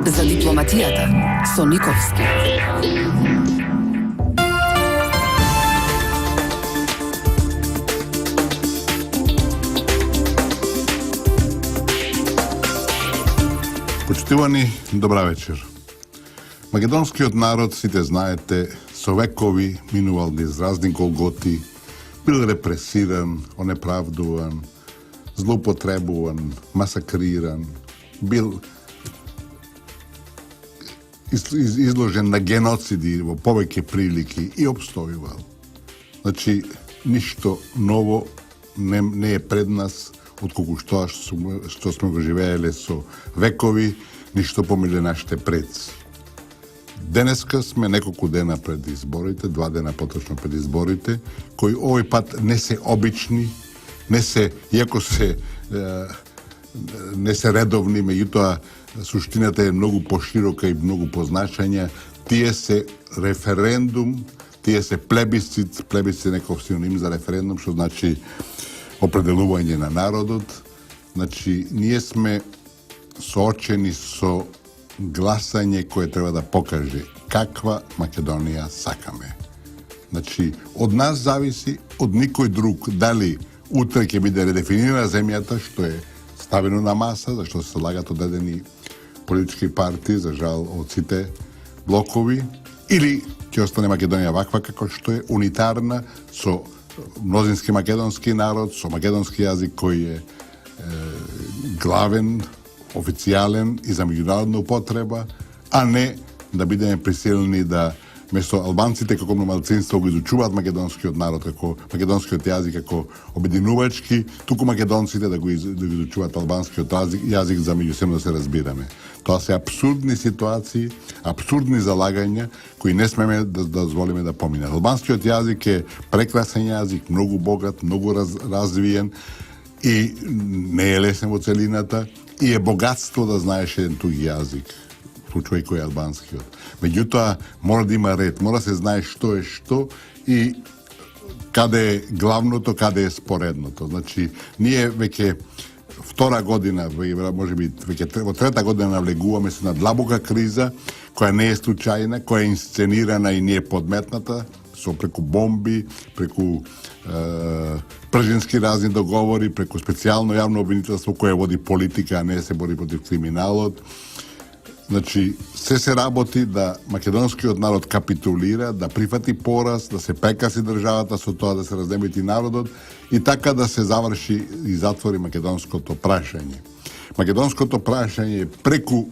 За дипломатијата со Никовски. Почитувани, добра вечер. Македонскиот народ, сите знаете, со векови минувал низ разни голготи, бил репресиран, онеправдуван, злоупотребуван, масакриран, бил изложен на геноциди во повеќе прилики и обстојувал. Значи, ништо ново не е пред нас, отколку што сме го живееле со векови, ништо помиле нашите предци. Денеска сме неколку дена пред изборите, 2 дена поточно пред изборите, кои овој пат не се обични, иако не се редовни, меѓутоа суштината е многу поширока и многу позначања. Тие се референдум, тие се плебисцит е некој синоним за референдум, што значи определување на народот. Значи, ние сме соочени со гласање кое треба да покаже каква Македонија сакаме. Значи, од нас зависи, од никој друг, дали утре ќе биде редефинирана земјата, што е ставено на маса, зашто се лагат одредени политички партии, за жал од сите блокови, или ќе остане Македонија ваква како што е, унитарна, со мнозински македонски народ, со македонски јазик кој е главен, официјален и за меѓународна употреба, а не да бидеме присилени да место албанците како малцинство го изучуваат македонскиот народ, како македонскиот јазик како обединувачки, туку македонците да го изучуваат албанскиот јазик за меѓусебно да се разбираме. Тоа се апсурдни ситуации, апсурдни залагања кои не смеме да дозволиме да поминат. Албанскиот јазик е прекрасен јазик, многу богат, многу развиен и не е лесен во целината и е богатство да знаеш еден туг јазик, случај кој е албанскиот. Меѓутоа, мора да има ред, мора да се знае што е што и каде е главното, каде е споредното. Значи, ние веќе втора година, може би веќе во трета година навлегуваме се на длабока криза, која не е случајна, која е инсценирана и не е подметната, со преку бомби, преку пржински разни договори, преку специјално јавно обвинителство кое води политика, а не се бори против криминалот. Значи, се работи да македонскиот народ капитулира, да прифати пораз, да се прекаси државата со тоа да се раздемити народот и така да се заврши и затвори македонското прашање. Македонското прашање е преку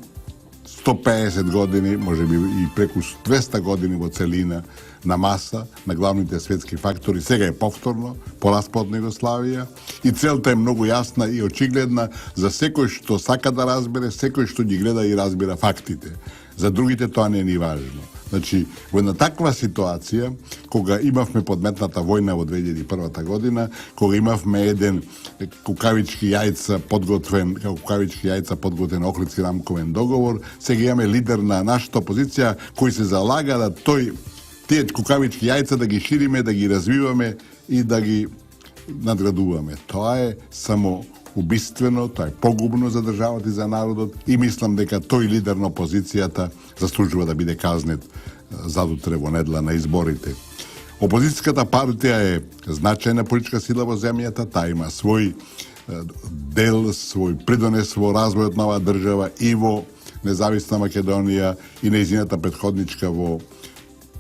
150 години, може би и преку 200 години во целина на маса, на главните светски фактори. Сега е повторно, по распад на Југославија и целта е многу јасна и очигледна за секој што сака да разбере, секој што ги гледа и разбира фактите. За другите тоа не е ни важно. Значи, во една таква ситуација, кога имавме подметната војна во 2001 година, кога имавме еден кукавички јајца подготвен Охридски рамковен договор, сега имаме лидер на нашата опозиција кој се залага да тие кукавички јајца да ги шириме, да ги развиваме и да ги надградуваме. Тоа е само убиствено, тоа е погубно за државата и за народот и мислам дека тој лидер на опозицијата заслужува да биде казнет задутре во недела на изборите. Опозицијската партија е значајна политичка сила во земјата, таа има свој дел, свој придонес во развојот на оваа држава и во независна Македонија и нејзината претходничка во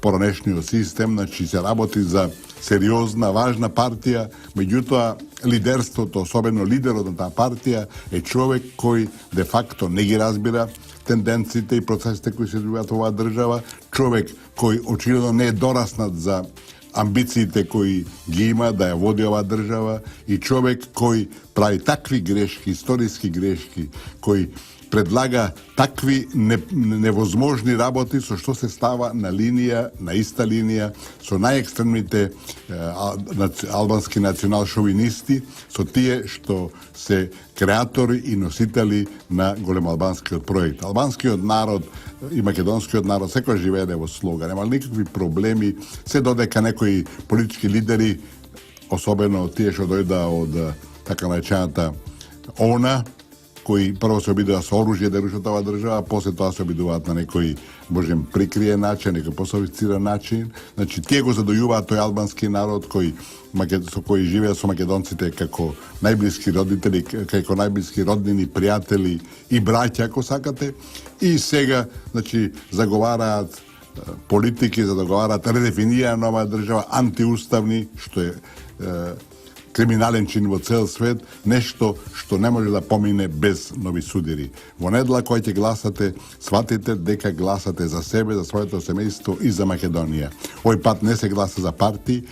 поранешниот систем, значи се работи за сериозна, важна партија, меѓутоа лидерството, особено лидерот на таа партија, е човек кој де факто не ги разбира тенденциите и процесите кои се одвиваат во оваа држава, човек кој очигледно не е дораснат за амбициите кои ги има да ја води оваа држава и човек кој прави такви грешки, историски грешки, кој предлага такви невозможни работи со што се става на иста линија со најекстремните албански национал-шовинисти, со тие што се креатори и носители на големоалбанскиот проект. Албанскиот народ и македонскиот народ секој живее во слога, нема никакви проблеми, се додека некои политички лидери, особено тие што дојда од така наречената ОНА, koji prvo se obidуваат со оружје да рушат оваа држава, а после тоа се обидуваат на некој, можем, прикриен начин, некој пософистициран начин. Значи, тие го задојуваат тој албански народ со кој живеат со македонците како најблиски родители, како најблиски роднини, пријатели и браќа, ако сакате. И сега, значи, заговараат политики, заговараат редефинирање на оваа држава, антиуставни, што е криминален чин во цел свет, нешто што не може да помине без нови судири. Во недела кој ќе гласате, сватите дека гласате за себе, за своето семејство и за Македонија. Овој пат не се гласа за партии,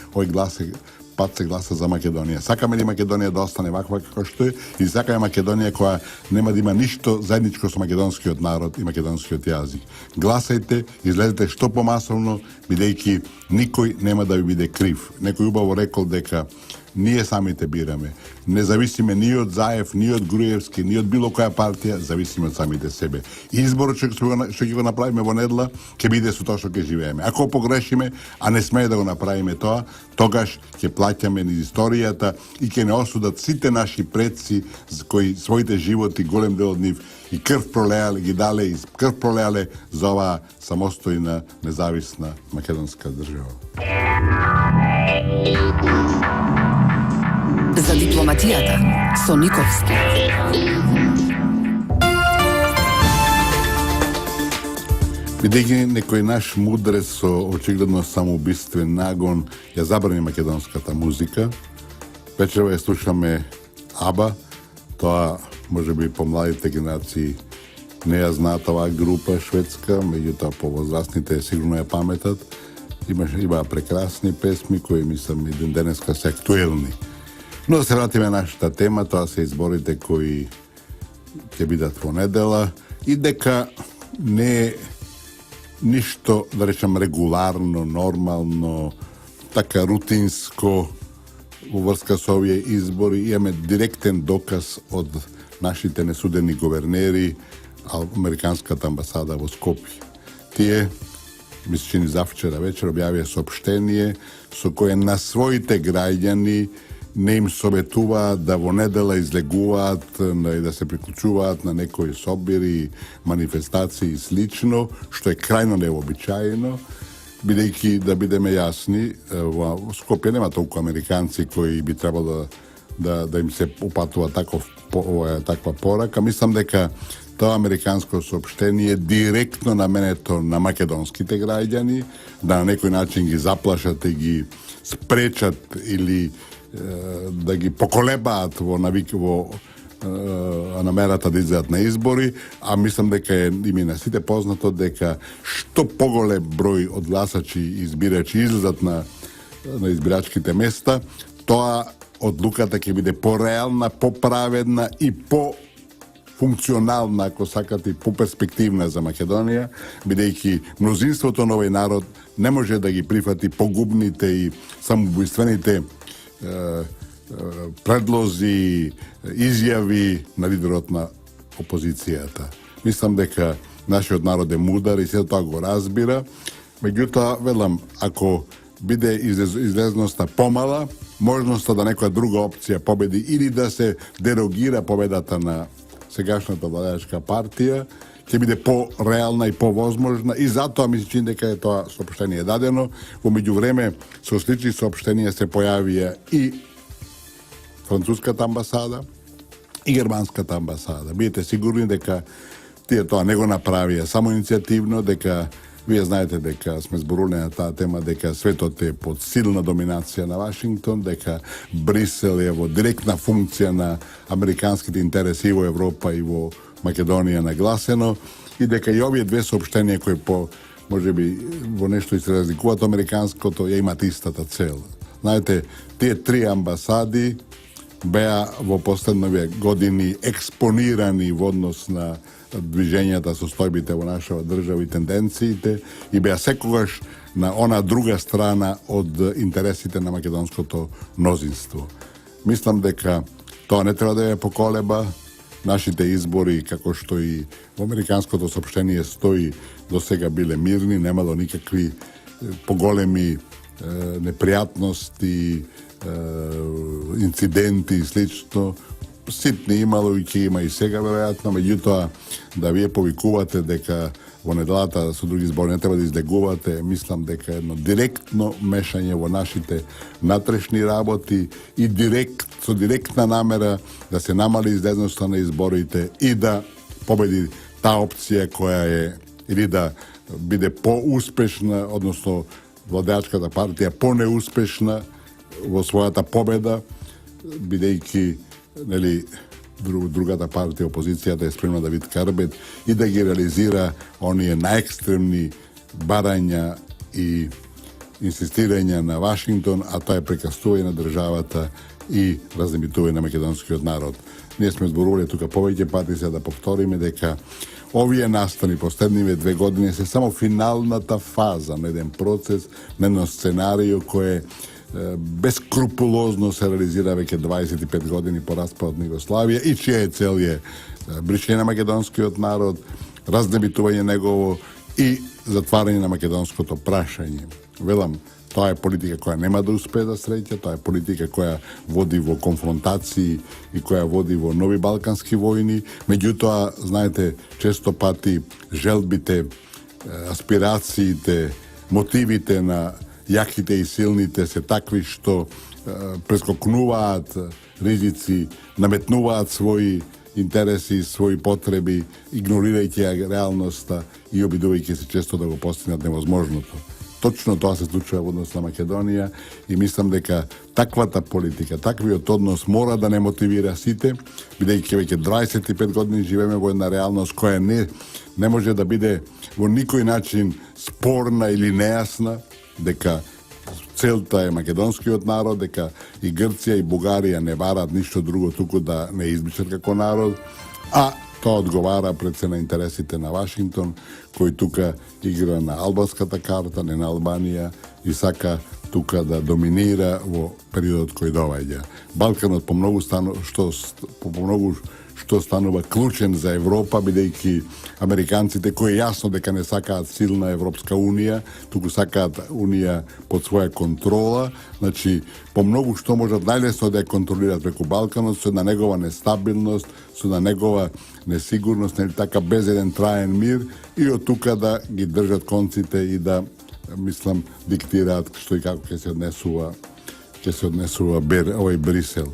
пат се гласа за Македонија. Сакаме ли Македонија да остане ваква како што е и сакаме Македонија која нема да има ништо заедничко со македонскиот народ и македонскиот јазик. Гласајте, излезете што помасовно, бидејќи никој нема да ви биде крив. Некој убаво рекол дека ние самите бираме. Не зависиме ни од Заев, ни од Груевски, ни од било која партија, зависиме од самите себе. Изборот што ќе го направиме во недела, ќе биде со тоа што ќе живееме. Ако погрешиме, а не смее да го направиме тоа, тогаш ќе плаќаме низ историјата и ќе не осудат сите наши предци кои своите животи, голем дел од нив и крв пролеале, ги дале и крв пролеале за оваа самостојна, независна македонска држава. За дипломатијата со Никовски. Бидејќи некој наш мудрец со очигледно самоубиствен нагон ја забрани македонската музика, вечерва ја слушаме Аба, тоа може би по младите генерации не ја знаат оваа група шведска, меѓутоа по возрастните сигурно ја паметат. Има прекрасни песми кои мислам и денеска се актуелни. Но да се вратиме на нашата тема, тоа се изборите кои ќе бидат во недела и дека не е ништо, да речем, регуларно, нормално, така рутинско во врска со овие избори. Имаме директен доказ од нашите несудени говернери, Американската амбасада во Скопје. Тие, мисличини завчера вечер, објавија соопштение со кое на своите граѓани не им советуваат да во недела излегуваат и да се приклучуваат на некои собири, манифестации и слично, што е крајно необичаено, бидејќи, да бидеме јасни, во Скопје нема толку американци кои би требало да им се упатува таква порака. Мислам дека тоа американско соопштение директно наменето на македонските граѓани, да на некој начин ги заплашат и ги спречат или да ги поколебаат во намерата да излезат на избори, а мислам дека им и на сите познато дека што поголем број од гласачи и избирачи излезат на избирачките места, тоа одлуката ќе биде пореална, поправедна и функционална, ако сакате, и поперспективна за Македонија, бидејќи мнозинството на овој народ не може да ги прифати погубните и самоубиствените предлози, изјави на лидерот на опозицијата. Мислам дека нашиот народ е мудар и се тоа го разбира. Меѓутоа, велам, ако биде излезноста помала, можноста да некоја друга опција победи или да се дерогира победата на сегашната владеачка партија, ќе биде по-реална и по-возможна и затоа ми се чини дека е тоа соопштение дадено. Во меѓувреме со слични соопштенија се појавија и француската амбасада и германската амбасада. Бидете сигурни дека тие тоа не го направија само иницијативно, дека вие знаете дека сме зборувале на таа тема, дека светот е под силна доминација на Вашингтон, дека Брисел е во директна функција на американските интереси и во Европа и во Македонија нагласено, и дека и овие две соопштенија кои може би во нешто и се разликуваат американското, ја имат истата цел. Знаете, тие три амбасади беа во последновите години експонирани во однос на движењата, состојбите во нашава држава и тенденциите, и беа секогаш на она друга страна од интересите на македонското мнозинство. Мислам дека тоа не треба да ја поколеба. Нашите избори, како што и во американското соопштение стои, до сега биле мирни, немало никакви поголеми непријатности, инциденти и слично. ситни имало и ќе има и сега веројатно, меѓутоа да вие повикувате дека во неделата со други збори не треба да издегувате, мислам дека едно директно мешање во нашите натрешни работи и со директна намера да се намали излезноста на изборите и да победи таа опција која е или да биде поуспешна, односно владеачката партија понеуспешна во својата победа, бидејќи нели другата партија, опозицијата е спремна да вид карбет и да ги реализира оние најекстремни барања и инсистирања на Вашингтон, а тоа е прекастување на државата и разнебитување на македонскиот народ. Ние сме зборували тука повеќе пати, сега да повториме дека овие настани последниве 2 години се само финалната фаза на еден процес, на едно сценарио кое бескрупулозно се реализира веќе 25 години по распадот на Југославија и чија цел е бришење на македонскиот народ, разнебитување негово и затварање на македонското прашање. Велам, тоа е политика која нема да успее да среќа, тоа е политика која води во конфронтации и која води во нови балкански војни. Меѓутоа, знаете, често пати желбите, аспирациите, мотивите на јаките и силните се такви што прескокнуваат ризици, наметнуваат своји интереси, своји потреби, игнорирајќи реалноста и обидувајќи се често да го постигнат невозможното. Точно тоа се случува во однос на Македонија и мислам дека таквата политика, таквиот однос мора да не мотивира сите, бидејќи веќе 25 години живееме во една реалност која не може да биде во никој начин спорна или нејасна, дека целта е македонскиот народ, дека и Грција и Бугарија не бараат ништо друго туку да не избичат како народ, а тоа одговара пред се на интересите на Вашингтон, кој тука игра на албанската карта, не на Албанија, и сака тука да доминира во периодот кој доаѓа. Балканот по многу што станува клучен за Европа, бидејќи американците кои јасно дека не сакаат силна Европска унија, туку сакаат унија под своја контрола, значи по многу што можат најлесно да ја контролираат преку Балканот, со една негова нестабилност, со една негова несигурност, нели така без еден траен мир и од тука да ги држат конците и да, мислам, диктираат што и како ќе се однесува овој Брисел.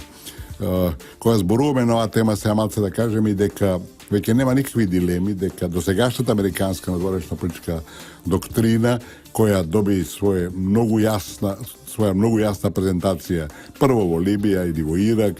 Кога зборуваме на оваа тема, сега малце да кажем и дека веќе нема никакви дилеми, дека досегашната американска надворешна политичка доктрина, која доби своја многу јасна презентација прво во Либија или во Ирак,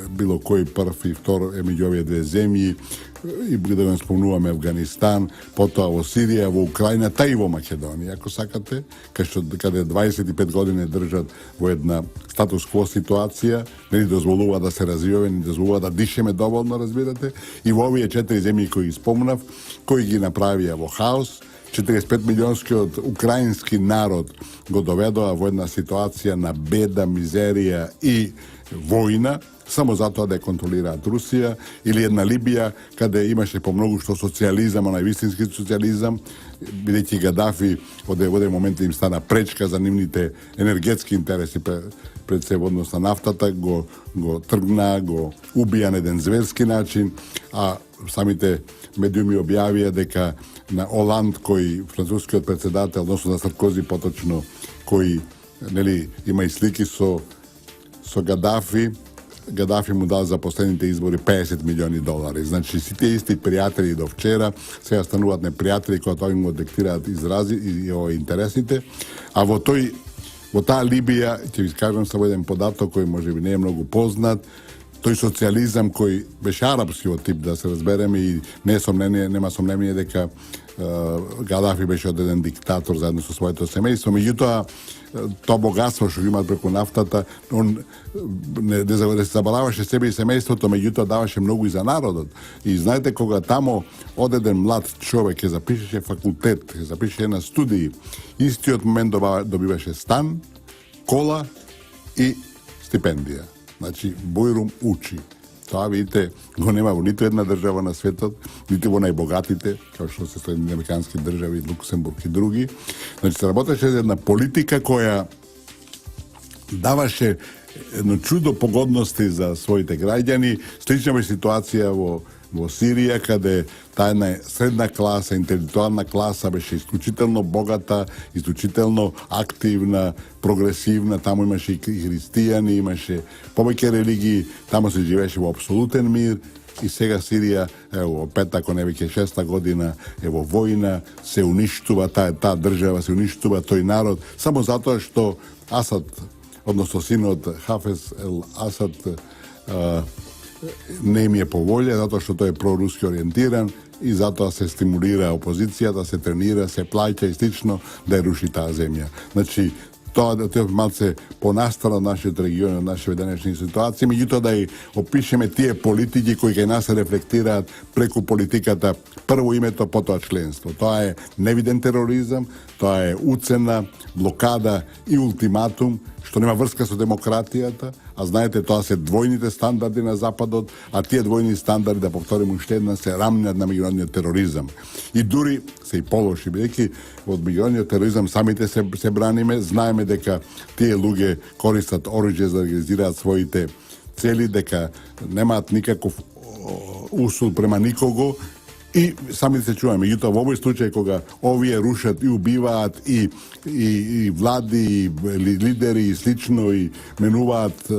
било кој прв и втор е меѓу овие две земји, и да го спомнуваме Афганистан, потоа во Сирија, во Украина, та и во Македонија, ако сакате, каде 25 години држат во една статус-кво ситуација, не ни дозволува да се развиваме, не дозволува да дишеме доволно, разбирате, и во овие 4 земји кои ги спомнав, кои ги направија во хаос, 45 милионскиот украински народ го доведоа во една ситуација на беда, мизерија и војна, само затоа да ја контролираат Русија, или една Либија, каде имаше помногу што социјализам, онај вистински социјализам, бидејќи Гадафи од еден момент им стана пречка за нивните енергетски интереси пред се во однос на нафтата, го тргна, го убија на еден зверски начин, а самите медиуми објавија дека на Оланд, кој францускиот председател, односно на Саркози поточно, кој нели има и слики со Гадафи му дал за последните избори $50 милиони. Значи, сите исти пријатели до вчера сега стануваат непријатели кога тоа им го диктираат изрази и интересите. А во таа Либија, ќе ви кажам само еден податок кој можеби не е многу познат, тој социјализам кој беше арапскиот тип, да се разбереме, и нема сомнение дека Гадафи беше од еден диктатор заедно со своето семејство, меѓутоа тоа богатство што имаат преку нафтата, он не се забараваше себе и семејството, меѓутоа даваше многу и за народот. И знаете, кога тамо од еден млад човек ќе запишеше факултет, ќе запишеше на студии, истиот момент добиваше стан, кола и стипендија. Значи, Бојрум учи. Тоа, видите, го нема во ниту една држава на светот, ниту во најбогатите, како што се Соединените американски држави, Луксембург и други. Значи, се работеше една политика која даваше едно чудо погодности за своите граѓани. Слична беше ситуација во Сирија, каде таа една средна класа, интелектуална класа беше исклучително богата, исклучително активна, прогресивна. Таму имаше и христијани, имаше повеќе религии, таму се живееше во апсолутен мир. И сега Сирија, ево, пета, ако не веќе 6-та година, е во војна, се уништува таа држава, се уништува тој народ, само затоа што Асад, односно синот Хафез ел Асад, не им е по волја, затоа што тој е проруски ориентиран и затоа се стимулира опозицијата, се тренира, се плаќа и слично да ја руши таа земја. Значи, тоа да те малце понастара од нашиот регион, од нашите денешни ситуации, меѓутоа да и опишеме тие политики кои кај нас се рефлектираат преку политиката, прво името, потоа членство. Тоа е невиден тероризам, тоа е уцена, блокада и ултиматум, што нема врска со демократијата, а знаете, тоа се двојните стандарди на Западот, а тие двојни стандарди, да повторим уште една, се рамнат на меѓународниот тероризам. И дури се и полоши, бидејќи од меѓународниот тероризам самите се браниме, знаеме дека тие луѓе користат оружје за да реализираат своите цели, дека немаат никаков усул према никого, и сами се чуваме. Меѓутоа, во овој случај, кога овие рушат и убиваат и влади, и лидери, и слично, и менуваат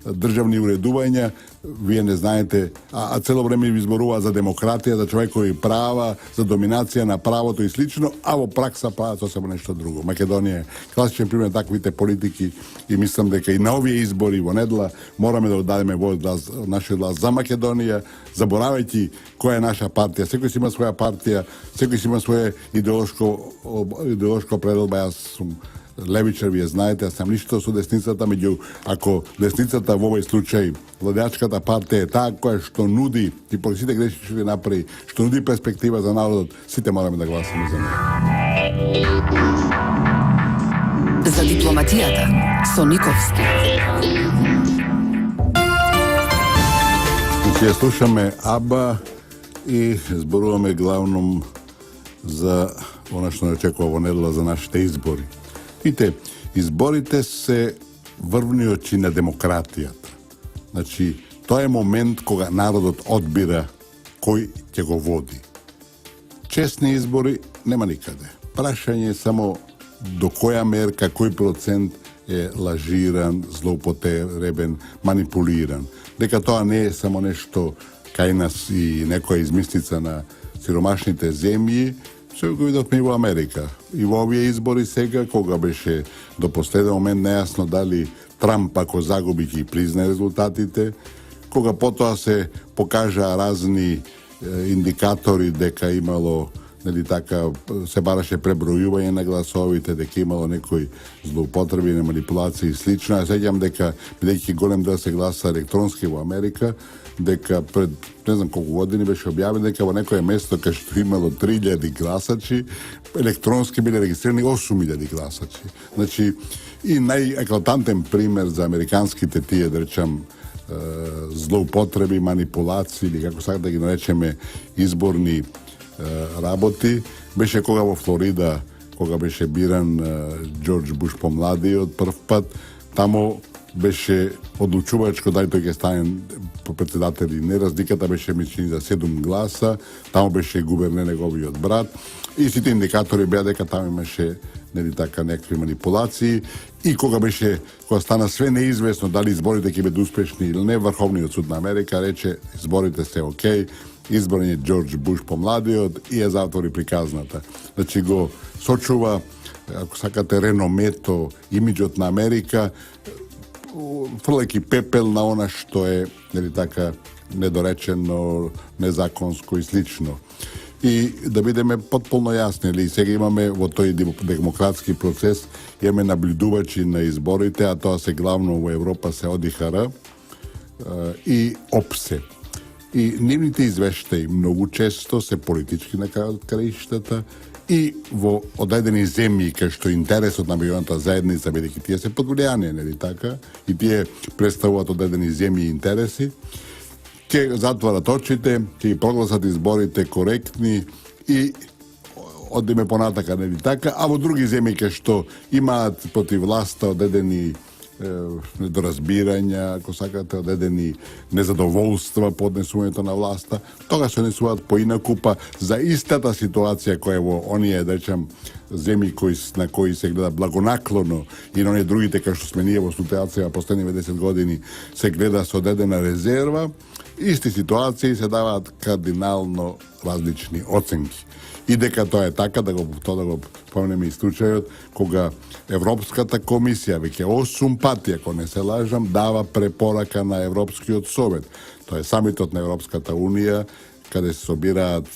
државни уредувања, вие не знаете, а цело време ви зборува за демократија, за човекови права, за доминација на правото и слично, а во пракса прават сосема нешто друго. Македонија е класичен пример на таквите политики и мислам дека и на овие избори во недела мораме да дадеме нашиот глас за Македонија, заборавајќи која е наша партија. Секој си има своја партија, секој си има своја идеолошко пределба. Јас сум левичар, вие знаете, јас сам ништо со десницата, меѓу ако десницата во овој случај, владеачката партија е таа која што нуди, и по сите грешки што ги направи, што нуди перспектива за народот, сите мораме да гласаме за неја. За дипломатијата со Никовски. Значи, ја слушаме Аба и зборуваме главном за она што не очекува во недела за нашите избори. Видите, изборите се врвни очи на демократијата. Значи, тоа е момент кога народот одбира кој ќе го води. Честни избори нема никаде. Прашање е само до која мерка, кој процент е лажиран, злоупотребен, манипулиран. Дека тоа не е само нешто кај нас и некоја измислица на сиромашните земји, се го видовме и во Америка. И во овие избори сега, кога беше до последен момент нејасно дали Трамп, ако загуби, ќе признае резултатите, кога потоа се покажа разни индикатори дека имало, нели така, се бараше пребројување на гласовите, дека имало некои злоупотреби, манипулации и слично. Ја сеќам дека, бидејќи голем дел се гласа електронски во Америка, дека пред не знам колку години беше објавено дека во некое место кај што имало 3000 гласачи, електронски биле регистрирани 8000 гласачи. Значи, и најеклатантен пример за американските тие, да речам, злоупотреби, манипулации, или како сакате да ги наречеме изборни работи, беше кога во Флорида, кога беше биран Џорџ Буш помладиот прв пат, таму беше одлучувачко дали тој ќе стане председател или не. Разликата беше мислени за 7 гласа, таму беше гувернер неговиот брат и сите индикатори беа дека таму имаше, нели така, некакви манипулации. И кога стана све неизвестно дали изборите ќе бидат успешни или не, Врховниот суд на Америка рече изборите се окей, изборен е Џорџ Буш помладиот и ја затвори приказната. Значи го сочува, ако сакате, реномето, имиџот на Америка, фрлајќи пепел на она што е, нели така, недоречено, незаконско и слично. И да бидеме потполно јасни, или сега имаме во тој демократски процес, имаме наблюдувачи на изборите, а тоа се главно во Европа се ОДИХР и ОПСЕ. И нивните извештаи многу често се политички на краиштата и во одредени земји кај што интересот на меѓународната заедница, бидејќи тие се под влијание, нели така, и тие представуваат одредени земји интереси, ќе затварат очите, ќе ги прогласат изборите коректни и одиме понатака, нели така, а во други земји кај што имаат против власта одредени недоразбирања, ако сакате, одедени незадоволства по однесувањето на власта, тогаш се однесуваат поинаку, па за истата ситуација која е во оние, да речем, земји на кои се гледа благонаклоно и на оние другите, како што сме ние во ситуација последни 90 години, се гледа со одедена резерва, исти ситуации се даваат кардинално различни оценки. И дека тоа е така, да го помнеме и случајот, кога Европската комисија, веќе 8 пати, ако не се лажам, дава препорака на Европскиот совет. Тоа е самитот на Европската унија, каде се собираат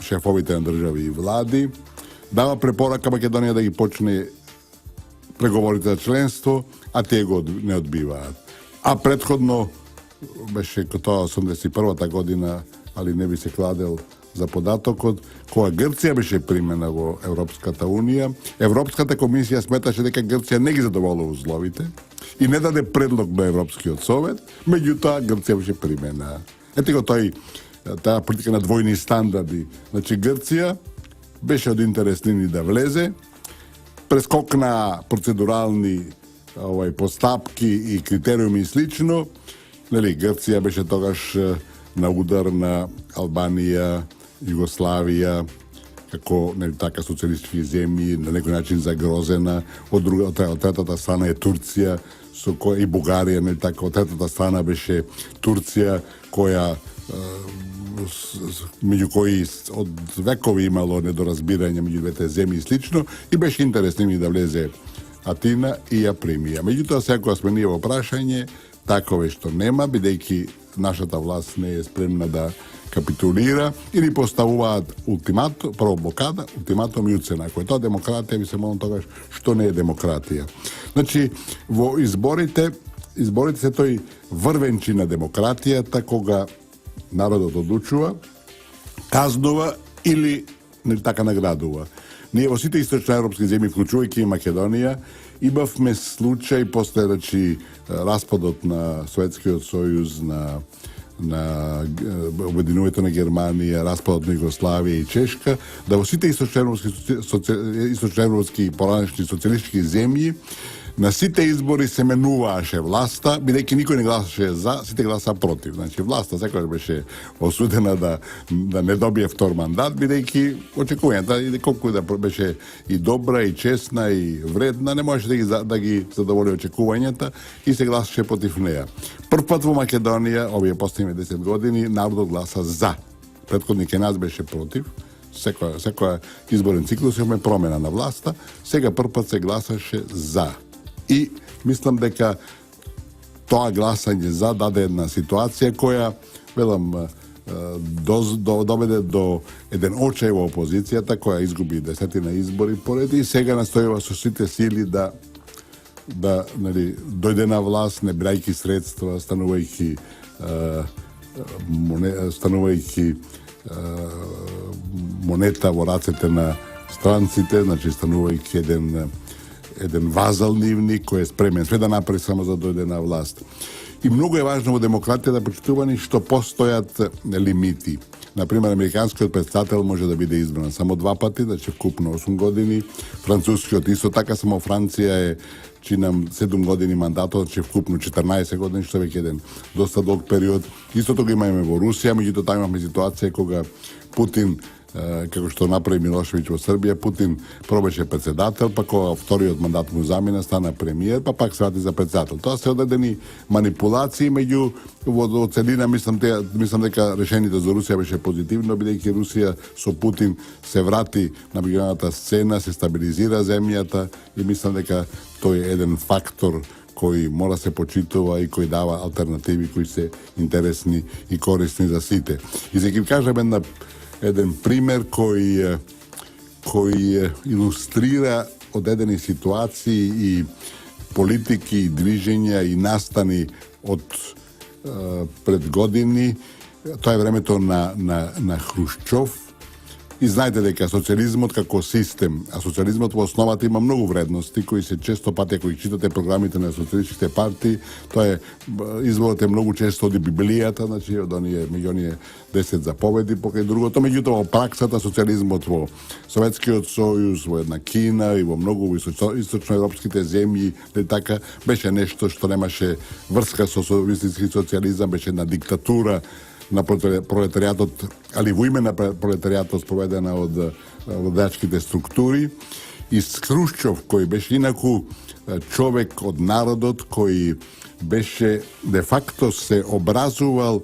шефовите на држави и влади, дава препорака Македонија да ги почне преговорите за членство, а тие го не одбиваат. А претходно беше тоа 81-та година, али не би се кладел за податокот, кога Грција беше примена во Европската унија, Европската комисија сметаше дека Грција не ги задоволува условите и не даде предлог до Европскиот совет, меѓутоа Грција беше примена. Ете го таа политика на двојни стандарди. Значи Грција беше од интерес нини да влезе, прескокна процедурални постапки и критериуми и слично. Грција беше тогаш на удар на Албанија, Југославија, како така социјалистички земји, на некој начин загрозена. Од третата страна е Турција, и Бугарија, така, од третата страна беше Турција, која меѓу кои од векови имало недоразбирање меѓу двете земји и слично, и беше интересно да влезе Атина и ја примија. Меѓутоа, секоја сме ние во прашање, такове што нема, бидејќи нашата власт не е спремна да капитулира и ни поставуваат ултиматум, прво блокада, ултиматум и уцена. Ако е тоа демократија, ви се молам тогаш што не е демократија. Значи, во изборите се тој врвенчи на демократијата, кога народот одлучува, казнува или не така наградува. Ние во сите источноевропски земји, вклучувајќи и Македонија, имавме случај после распадот на Советскиот сојуз, на обединувањето на Германија, распадот на Југославија и Чешка, да во сите источноевропски поранешни социјалистички земји на сите избори се менувааше власта, бидејќи никој не гласаше за, сите гласа против. Значи власта секогаш беше осудена да не добие втор мандат, бидејќи очекувањата, колку да беше и добра, и честна, и вредна, не можеше да ги задоволи очекувањата и се гласаше против неа. Прв пат во Македонија, овие последни 10 години, народот гласа за. Претходник е нас беше против. Секоја изборен циклус имаме промена на власта, сега прв пат се гласаше за. И мислам дека тоа гласање за даде една ситуација која, велам, доведе до еден очај во опозицијата, која изгуби 10 избори поред и сега настојува со сите сили да дојде на власт, не брајки средства, станувајќи монета во рацете на странците, значи станувајќи еден вазал нивни кој е спремен све да направи само за да дојде на власт. И многу е важно во демократија да почитувани што постојат лимити. Например, американскиот претседател може да биде избран само 2 пати, значи вкупно 8 години. Францускиот исто така, само Франција е чинам 7 години мандатот, значи вкупно 14 години, што веќе еден доста долг период. Истото го имаме во Русија, меѓутоа таа имаме ситуација кога Путин, како што направи Милошевиќ во Србија, Путин пробеше председател, па кога вториот мандат му замина, стана премиер, па пак се врати за председател. Тоа се одредени манипулации, меѓу во целина мислам дека решението за Русија беше позитивно, бидејќи Русија со Путин се врати на меѓународната сцена, се стабилизира земјата и мислам дека тој е еден фактор кој мора се почитува и кој дава алтернативи кои се интересни и корисни за сите. И за ќе кажеме еден пример кој илустрира одредени ситуации и политики и движења и настани од пред години. Тоа е времето на Хрушчов, И знаете дека социализмот како систем, а социализмот во основата има многу вредности кои се често пати, ако ги читате програмите на социалистичките партии, тоа е изворот е многу често од Библијата, значи од оние меѓу оние 10 заповеди покај другото, меѓутоа во праксата социализмот во Советскиот сојуз, во една Кина и во многу источноевропските земји, така беше нешто што немаше врска со социалистички социализам, беше една диктатура на пролетаријатот, али во име на пролетаријатот спроведена од владачките структури. И Хрушчов, кој беше инаку човек од народот, кој беше де факто се образувал,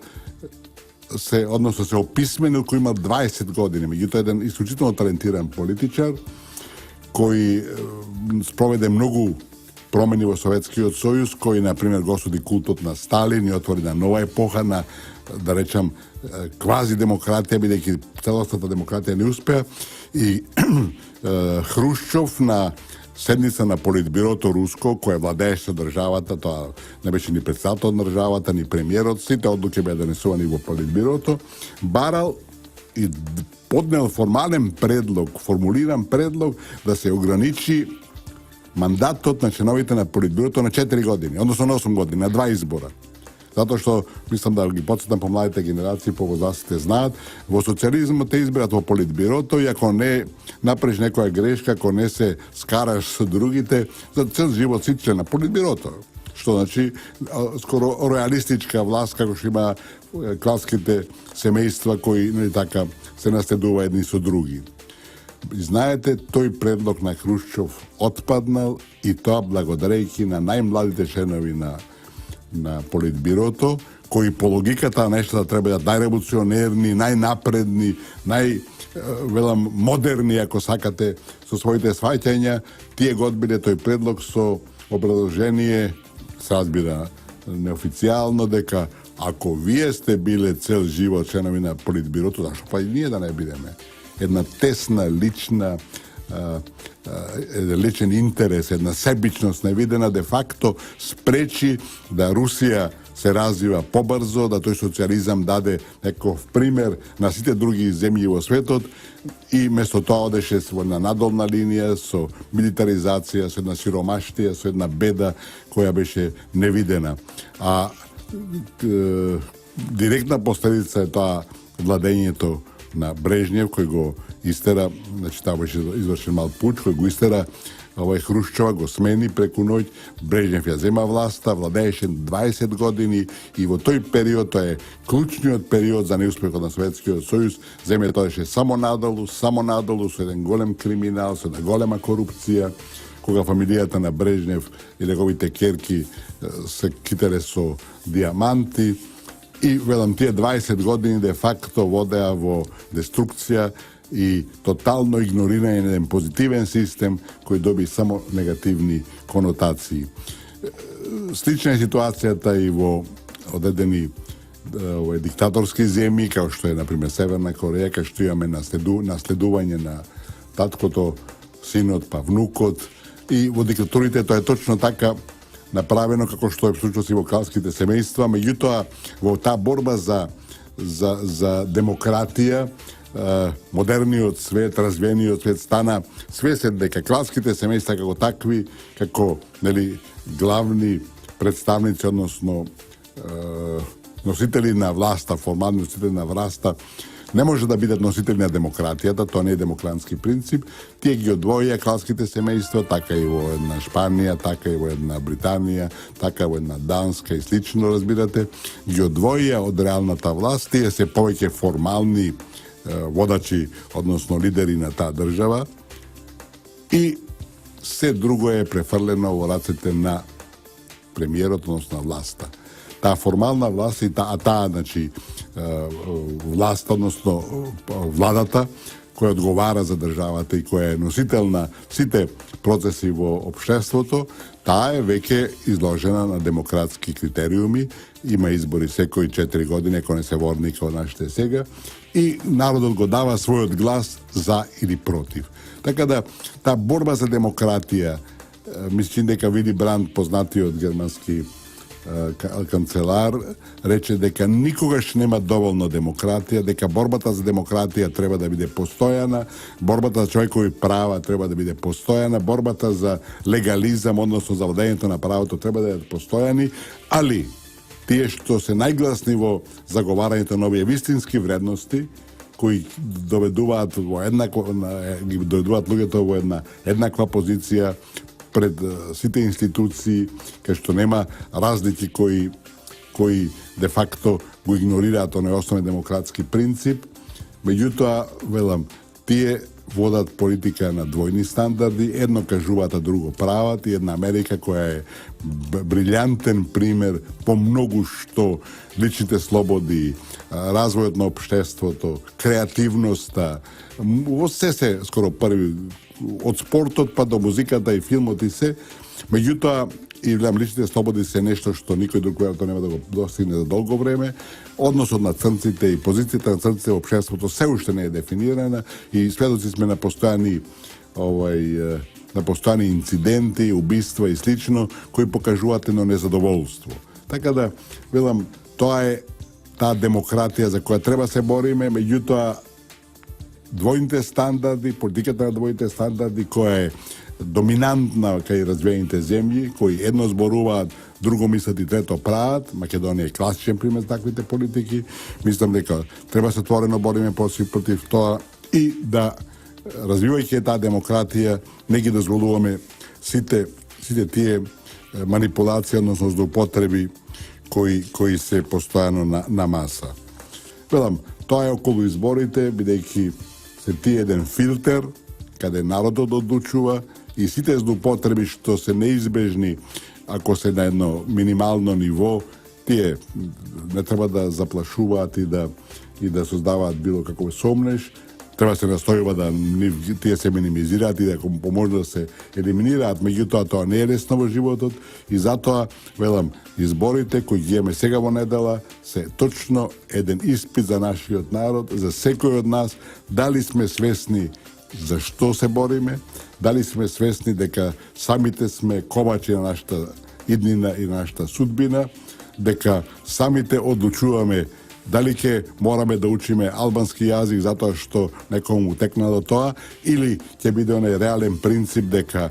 односно се описменил, кој има 20 години, меѓутоа еден исклучително талентиран политичар, кој спроведе многу промени во Советскиот сојуз, кој, например, го осуди култот на Сталин и отвори на нова епоха на, да речам, квази демократија, бидејќи целосната демократија не успеа. И Хрушчов на седница на Политбирото руско, кој владееше државата, тоа не беше ни председател на државата, ни премиерот, сите одлуки беа донесувани во Политбирото, барал и поднел формален предлог, формулиран предлог да се ограничи мандатот на членовите на Политбирото на 4 години, односно на 8 години, на 2 избора. Затоа што, мислам да ги подсетам по младите генерации, по возрастите знаат, во социализмот те избират во Политбирото и ако не направиш некоја грешка, ако не се скараш со другите, за цел живот си член на Политбирото. Што значи скоро реалистичка власт, како што има кралските семејства кои нели така се наследува едни со други. И знаете, тој предлог на Хрушчов отпаднал и тоа благодарејќи на најмладите членови на Политбирото, кои по логиката на нештата треба да најреволуционерни, најнапредни, велам модерни, ако сакате, со своите сваќања, тие го одбиле тој предлог со образложение, се разбира неофицијално, дека ако вие сте биле цел живот членови на Политбирото, зашто па и ние да не бидеме? Една тесна, лична, личен интерес, една себичност невидена, де факто спречи да Русија се развива побрзо, да тој социализам даде некој пример на сите други земји во светот и место тоа одеше со една надолна линија, со милитаризација, со една сиромаштија, со една беда која беше невидена. А директна последица е тоа владењето на Брежнев, кој го истера, значи таа беше извршен мал пуч, кој го истера Хрушчова, го смени преку ноќ, Брежнев ја зема власта, владееше 20 години и во тој период, тоа е клучниот период за неуспехот на Советскиот сојуз, земјата одеше само надолу, со еден голем криминал, со една голема корупција, кога фамилијата на Брежнев и неговите керки се кителе со диаманти. И, велам, тие 20 години де факто водеа во деструкција и тотално игнорирање на еден позитивен систем кој доби само негативни конотации. Слична е ситуацијата и во одредени диктаторски земји, како што е, например, Северна Кореја, кај што имаме наследување на таткото, синот, па внукот. И во диктатурите тоа е точно така направено како што е случајот и во кралските семејства, меѓутоа во таа борба за демократија, модерниот свет, развиениот свет стана свесен дека кралските семејства како такви, како главни представници, односно носители на власта, формални носители на власта, не може да бидат носители на демократијата, тоа не е демократски принцип. Тие ги одвоија кралските семејства, така и во една Шпанија, така и во една Британија, така и во една Данска и слично, разбирате, ги одвоија од реалната власт, тие се повеќе формални водачи, односно лидери на таа држава, и се друго е префрлено во рацете на премиерот, односно на власта. Таа формална власт и таа, значи, власт, односно владата, која одговара за државата и која е носител на сите процеси во општеството, таа е веќе изложена на демократски критериуми, има избори секои 4 години, ако не се ворни како нашите сега, и народот го дава својот глас за или против. Така да, таа борба за демократија, мислам дека Вили Бранд, познатиот германски канцелар рече дека никогаш нема доволно демократија, дека борбата за демократија треба да биде постојана, борбата за човекови права треба да биде постојана, борбата за легализам, односно за владењето на правото треба да биде постојани, али тие што се најгласни во заговарањето на овие вистински вредности, кои доведуваат во ги доведуваат луѓето во една еднаква позиција пред сите институции, кај што нема разлики кои де факто го игнорираат оној основен демократски принцип. Меѓутоа, велам, тие водат политика на двојни стандарди, едно кажуваат, а друго прават, и една Америка која е брилјантен пример по многу што личните слободи, развојот на општеството, креативноста, во се скоро први, од спортот па до музиката и филмот и се. Меѓутоа, и личните слободи се нешто што никој друг веројатно нема да го достигне за долго време. Односот на црнците и позицијата на црнците во општеството се уште не е дефинирана и сведоци сме на постојани на постојани инциденти, убиства и слично кои покажуваат едно незадоволство. Така да, велам, тоа е таа демократија за која треба се бориме, меѓутоа двојните стандарди, политиката на двојните стандарди која е доминантна кај развиените земји, кои едно зборуваат, друго мислат и трето прават. Македонија е класичен пример за таквите политики. Мислам дека треба се отворено бориме против тоа и да, развивајќи таа демократија, не ги дозволуваме сите тие манипулации, односно злоупотреби кои се постојано на маса. Велам, тоа е околу изборите, бидејќи се тие еден филтер каде народот одлучува и сите злоупотреби што се неизбежни ако се на едно минимално ниво, тие не треба да заплашуваат и да создаваат било каков сомнеш. Треба се настојува да тие се минимизираат и да може да се елиминираат, меѓутоа тоа не е лесно во животот и затоа, велам, изборите кои ги имаме сега во недела се точно еден испит за нашиот народ, за секој од нас, дали сме свесни за што се бориме, дали сме свесни дека самите сме комачи на нашата иднина и нашата судбина, дека самите одлучуваме дали ќе мораме да учиме албански јазик затоа што некому текнало тоа, или ќе биде онај реален принцип дека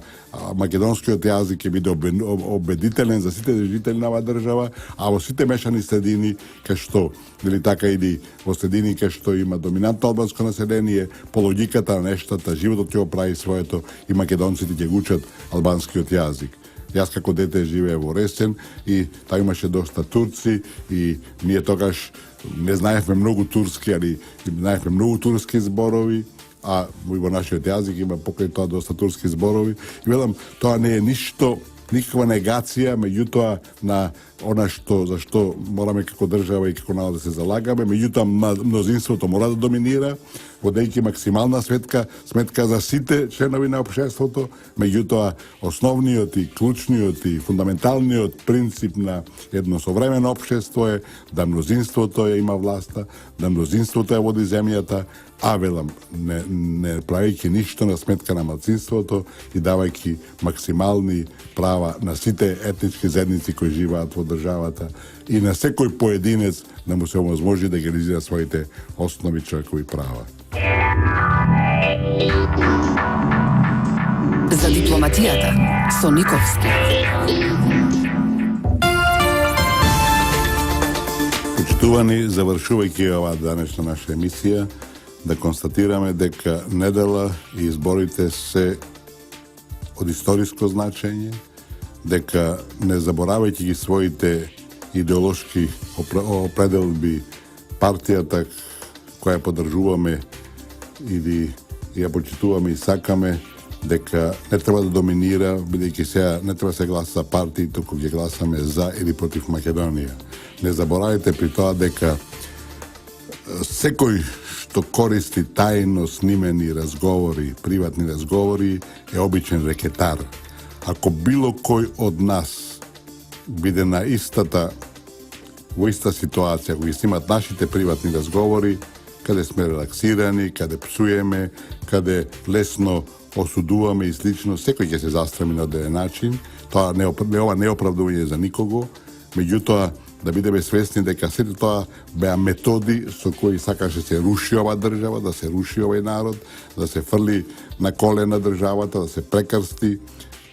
македонскиот јазик ќе биде обедителен за сите жители на оваа држава, а во сите мешани средини, кај што, дали така или во средини кај што има доминантно албанско население, по логиката на нештата, животот ќе го прави своето и македонците ќе го учат албанскиот јазик. Јас како дете живеев во Ресен и таму имаше доста турци и ние тогаш не знаевме многу турски, али знаевме многу турски зборови, а во нашиот јазик има покрај тоа доста турски зборови. И велам, тоа не е ништо, никаква негација, меѓутоа на она за што мораме како држава и како народ да се залагаме, меѓутоа мнозинството мора да доминира, водејќи максимална сметка за сите членови на општеството, меѓутоа основниот и клучниот и фундаменталниот принцип на едно современо општество е да мнозинството ја има власта, да мнозинството ја води земјата, а велам, не правејќи ништо на сметка на малцинството и давајќи максимални права на сите етнички заедници кои живеат во државата и на секој поединец да му се овозможи да ги реализира своите основни човекови права. За дипломатијата со Никовски. Почитувани, завршувајќи оваа данешна наша емисија, да констатираме дека недела и изборите се од историско значење, дека не заборавајќи ги своите идеолошки определби, партијата која поддржуваме или ја почитуваме и сакаме, дека не треба да доминира, бидејќи сега не треба да се гласа за партии, туку ќе гласаме за или против Македонија. Не заборавајте при тоа дека секој што користи тајно снимени разговори, приватни разговори, е обичен рекетар. Ако било кој од нас биде на во иста ситуација, кој снимат нашите приватни разговори, каде сме релаксирани, каде псуеме, каде лесно осудуваме и слично, секој ќе се застреми на одреден начин. Ова не е оправдување за никого, меѓутоа да бидеме свесни дека сите тоа беа методи со кои сакаше се руши ова држава, да се руши овој народ, да се фрли на колена државата, да се прекрсти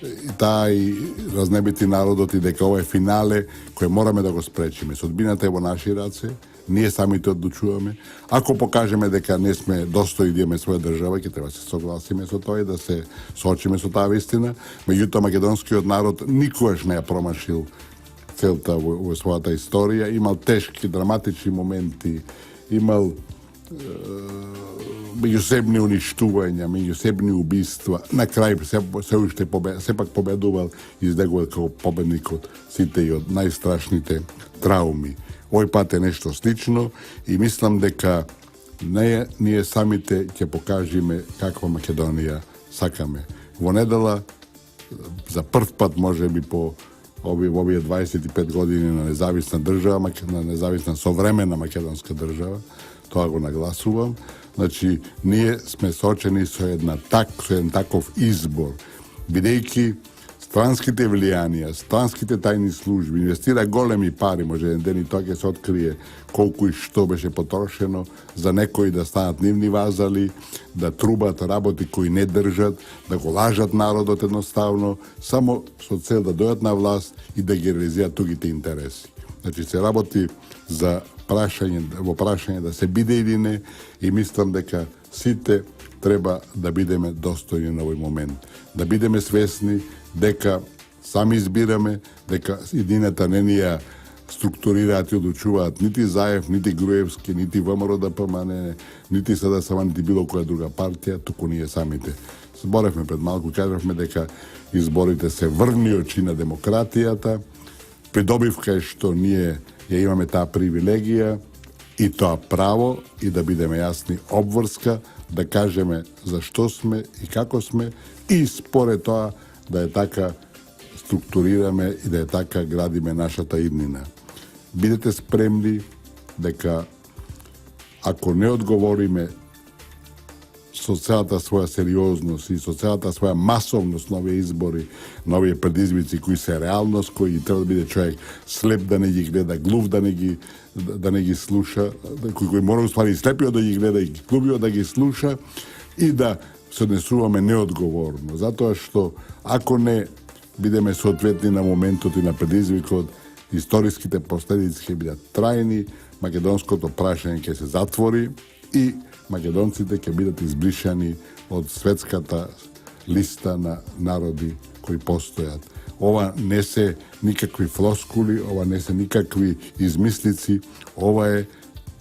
и таа и разнебити народот и дека ова е финале кој мораме да го спречиме. Судбината е во наши раце, ние самите одлучуваме. Ако покажеме дека не сме достои да имаме своја држава, ќе треба да се согласиме со тоа и да се соочиме со таа вистина. Меѓутоа македонскиот народ никогаш не ја промашил целта во својата историја, имал тешки, драматични моменти, имал меѓусебни уништувања, меѓусебни убиства. На крај сепак победувал и издегувал како победник од сите и од најстрашните трауми. Овој пат е нешто слично и мислам дека ние самите ќе покажеме каква Македонија сакаме. Во недела, за прв пат можеби по овие 25 години на независна држава, на независна современа македонска држава, тоа го нагласувам. Значи, ние сме соочени со еден таков избор, бидејќи странските влијанија, странските тајни служби инвестира големи пари, може еден ден и тоа ќе се открие колку и што беше потрошено за некои да станат нивни вазали, да трубат работи кои не држат, да го лажат народот едноставно, само со цел да дојдат на власт и да ги реализираат тугите интереси. Значи се работи за прашање да се биде или не и мислам дека сите треба да бидеме достојни на овој момент. Да бидеме свесни дека сами избираме, дека едината не ни ја структурираат и одлучуваат нити Заев, нити Груевски, нити ВМРО ДПМН, нити СДСМ, нити било која друга партија, туку ние самите. Зборевме пред малку, кажавме дека изборите се врвни очи на демократијата, придобивка е што ние ја имаме таа привилегија и тоа право и да бидеме јасни обврска, да кажеме зашто сме и како сме и според тоа да е така структурираме и да е така градиме нашата иднина. Бидете спремни дека ако не одговориме со целата своја сериозност и со целата своја масовност на овие избори, на овие предизвици кои се реалност, кои треба да биде човек слеп да не ги гледа, глув да не ги слуша, кој мора уствари слепиот да ги гледа и глувиот да ги слуша и да се однесуваме неодговорно. Затоа што ако не бидеме соодветни на моментот и на предизвикот, историските последици ќе бидат трајни, македонското прашање ќе се затвори и македонците ќе бидат избришани од светската листа на народи кои постојат. Ова не се никакви флоскули, ова не се никакви измислици, ова е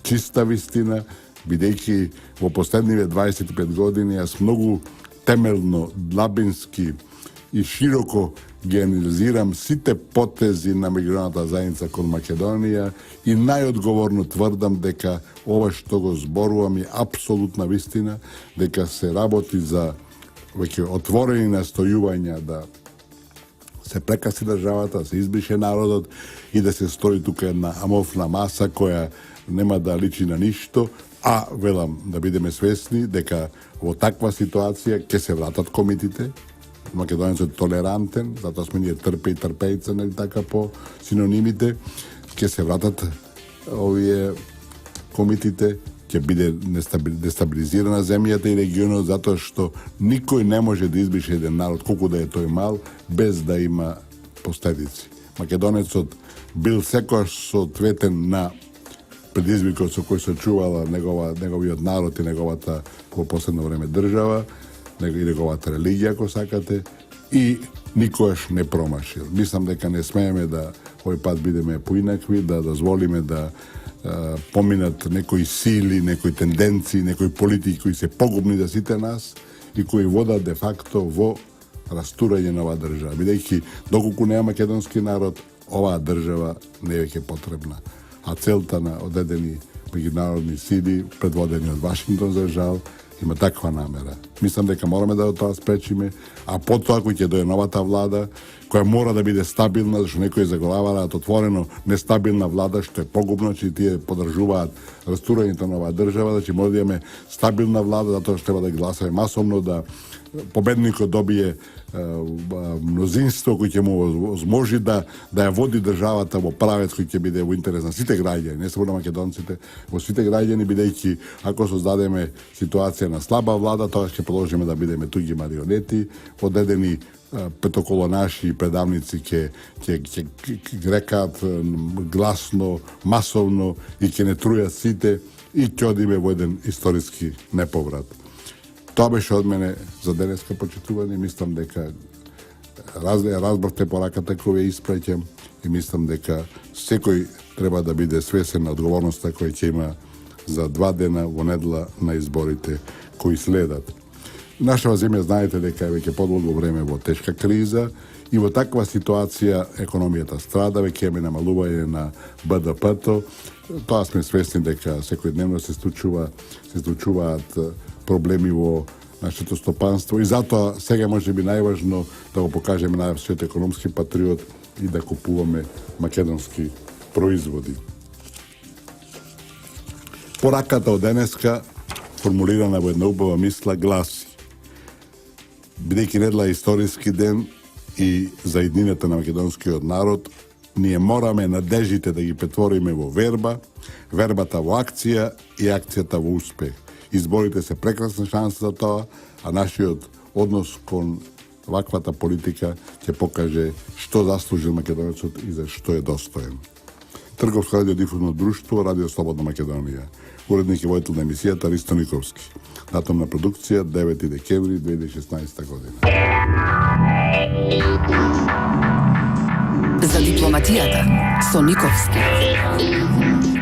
чиста вистина, бидејќи во последниве 25 години јас многу темелно, длабински и широко ги анализирам сите потези на меѓународната заедница кон Македонија и најодговорно тврдам дека ова што го зборувам е апсолутна вистина, дека се работи за веќе отворени настојувања да се прекаси државата, да се избрише народот и да се стори тука една аморфна маса која нема да личи на ништо, а велам да бидеме свесни дека во таква ситуација ќе се вратат комитите. Македонецот е толерантен, затоа сме ние трпе и трпејца, нели така по синонимите, ќе се вратат овие комитите, ќе биде дестабилизирана земјата и регионот, затоа што никој не може да избрише еден народ, колку да е тој мал, без да има последици. Македонецот бил секојаш соодветен на предизвикот со кој се чувала неговиот народ и неговата во последно време држава, и неговата религија, ако сакате, и никојаш не промашил. Мислам дека не смееме да овој пат бидеме поинакви, да дозволиме да поминат некои сили, некои тенденции, некои политики кои се погубни за сите нас и кои водат де факто во растурање на оваа држава. Бидејќи доколку нема македонски народ, оваа држава не е веќе потребна. А целта на одредени меѓународни сили, предводени од Вашингтон за жал, има таква намера. Мислам дека мораме да тоа спречиме, а потоа кој ќе дојде новата влада, која мора да биде стабилна, зашто некои заглаваат отворено нестабилна влада, што е погубно, че тие подржуваат растурањето на оваа држава, значи мора да имаме стабилна влада, затоа што треба да гласаме масовно, да победникот добие мнозинство кој ќе му возможи да ја води државата во правец кој ќе биде во интерес на сите граѓани, не само на македонците, во сите граѓани, бидејќи ако создадеме ситуација на слаба влада, тоа ќе продолжиме да бидеме туѓи марионети, одредени петоколонаши и предавници ќе рекаат гласно, масовно и ќе не трујат сите и ќе одиме во еден историски неповрат. Тоа беше од мене за денеска, почитувани. Мислам дека разбравте пораката која ја испраќам и мислам дека секој треба да биде свесен на одговорноста која ќе има за 2 дена во недела на изборите кои следат. Нашава земја знаете дека е веќе подолго време во тешка криза и во таква ситуација економијата страда, веќе имаме намалување на БДП-то. Тоа сме свесни дека секојдневно се случуваат проблеми во нашето стопанство и затоа сега може би најважно да го покажеме нашиот економски патриот и да купуваме македонски производи. Пораката од денеска, формулирана во една убава мисла, гласи: бидејќи недела е историски ден и за иднината на македонскиот народ, ние мораме надежите да ги претвориме во верба, вербата во акција и акцијата во успех. Изборите се прекрасна шанса за тоа, а нашиот однос кон ваквата политика ќе покаже што заслужил македонецот и за што е достоен. Трговско радиодифузно друштво, Радио Слободна Македонија. Уредник и војтел на емисијата Ристо Никовски. Датум на продукција 9 декември 2016 година. За дипломатијата со Никовски.